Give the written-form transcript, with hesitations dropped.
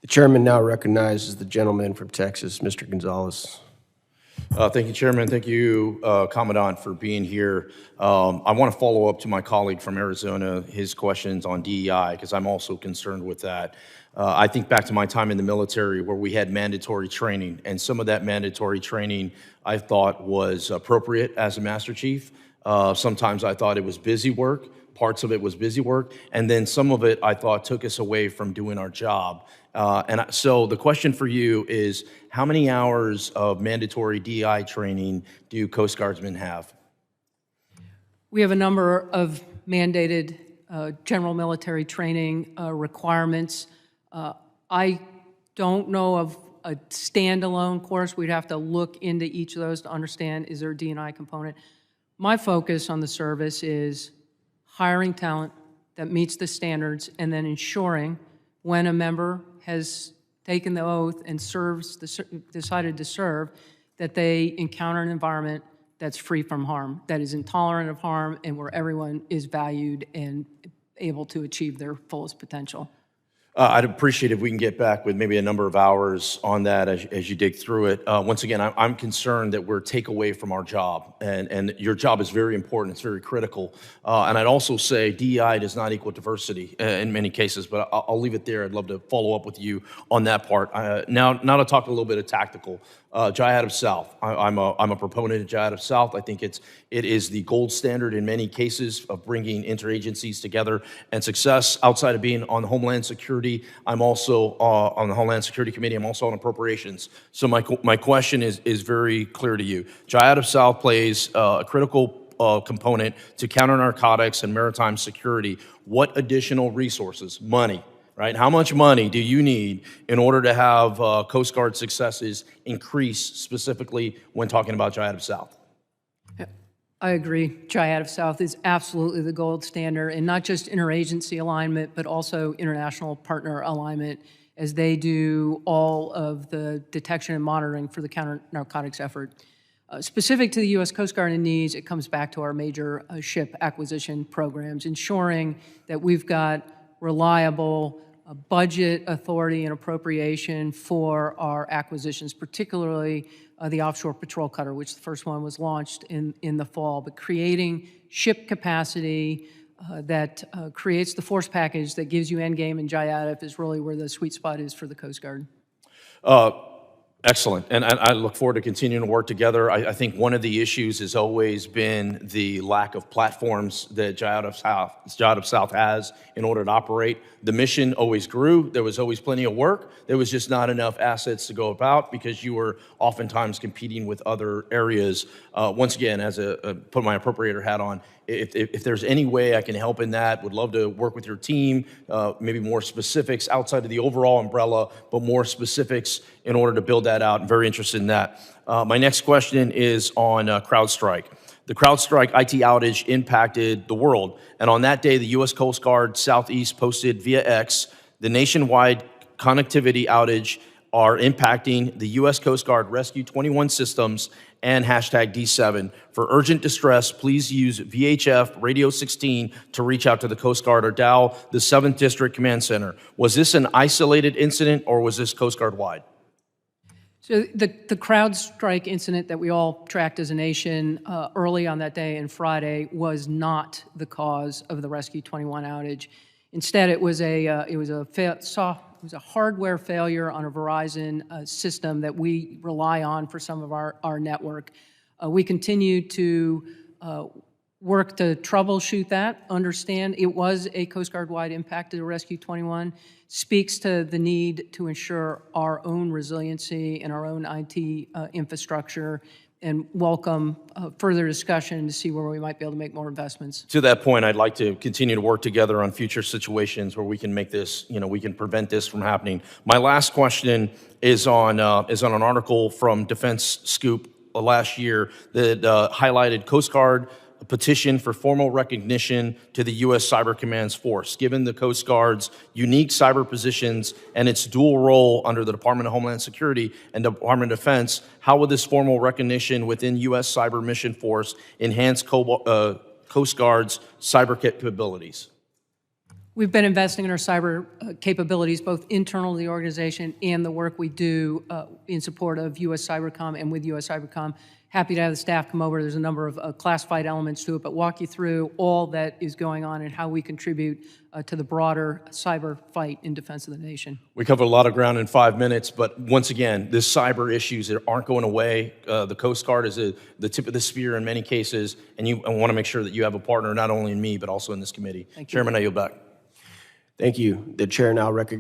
The chairman now recognizes the gentleman from Texas, Mr. Gonzales. Thank you, Chairman. Thank you, Commandant, for being here. I want to follow up to my colleague from Arizona, his questions on DEI, because I'm also concerned with that. I think back to my time in the military where we had mandatory training, and some of that mandatory training I thought was appropriate as a Master Chief. Sometimes I thought it was busy work. Parts of it was busy work, and then some of it I thought took us away from doing our job. So the question for you is, how many hours of mandatory DEI training do Coast Guardsmen have? We have a number of mandated general military training requirements. I don't know of a standalone course. We'd have to look into each of those to understand, is there a D&I component? My focus on the service is hiring talent that meets the standards and then ensuring when a member has taken the oath and decided to serve, that they encounter an environment that's free from harm, that is intolerant of harm, and where everyone is valued and able to achieve their fullest potential. I'd appreciate if we can get back with maybe a number of hours on that as you dig through it. Once again, I'm concerned that we're take away from our job, and your job is very important, it's very critical. And I'd also say DEI does not equal diversity in many cases, but I'll leave it there. I'd love to follow up with you on that part. Now to talk a little bit of tactical. Jihad of South. I'm a proponent of Jihad of South. I think it is the gold standard in many cases of bringing interagencies together and success. Outside of being on Homeland Security, I'm also on the Homeland Security Committee. I'm also on appropriations. So my question is very clear to you. Jihad of South plays a critical component to counter narcotics and maritime security. What additional resources, money, right? How much money do you need in order to have Coast Guard successes increase, specifically when talking about Jihad of South? I agree. Jihad of South is absolutely the gold standard, and not just interagency alignment, but also international partner alignment, as they do all of the detection and monitoring for the counter-narcotics effort. Specific to the U.S. Coast Guard and needs, it comes back to our major ship acquisition programs, ensuring that we've got reliable budget authority and appropriation for our acquisitions, particularly the offshore patrol cutter, which the first one was launched in the fall. But creating ship capacity that creates the force package that gives you endgame and JIADF is really where the sweet spot is for the Coast Guard. Excellent, and I look forward to continuing to work together. I think one of the issues has always been the lack of platforms that Jihad of South has in order to operate. The mission always grew. There was always plenty of work. There was just not enough assets to go about because you were oftentimes competing with other areas. Once again, as put my appropriator hat on, if there's any way I can help in that, would love to work with your team, maybe more specifics outside of the overall umbrella, but more specifics in order to build that out. I'm very interested in that. My next question is on Crowdstrike. The Crowdstrike IT outage impacted the world, and on that day, the U.S. Coast Guard Southeast posted via X, the nationwide connectivity outage are impacting the U.S. Coast Guard Rescue 21 systems and hashtag D7. For urgent distress, please use VHF Radio 16 to reach out to the Coast Guard or dial the 7th District Command Center. Was this an isolated incident or was this Coast Guard wide? So the CrowdStrike incident that we all tracked as a nation early on that day and Friday was not the cause of the Rescue 21 outage. Instead, it was a hardware failure on a Verizon system that we rely on for some of our network. We continue to work to troubleshoot that, understand it was a Coast Guard-wide impact to the Rescue 21, speaks to the need to ensure our own resiliency and our own IT infrastructure, and welcome further discussion to see where we might be able to make more investments. To that point, I'd like to continue to work together on future situations where we can make this, we can prevent this from happening. My last question is on an article from Defense Scoop last year that highlighted Coast Guard petition for formal recognition to the U.S. Cyber Command's force. Given the Coast Guard's unique cyber positions and its dual role under the Department of Homeland Security and Department of Defense, how would this formal recognition within U.S. Cyber Mission Force enhance Coast Guard's cyber capabilities? We've been investing in our cyber capabilities, both internal to the organization and the work we do in support of U.S. Cybercom and with U.S. Cybercom. Happy to have the staff come over. There's a number of classified elements to it, but walk you through all that is going on and how we contribute to the broader cyber fight in defense of the nation. We covered a lot of ground in 5 minutes, but once again, this cyber issues that aren't going away. The Coast Guard is the tip of the spear in many cases, and I want to make sure that you have a partner not only in me, but also in this committee. Chairman, I yield back. Thank you. The chair now recognizes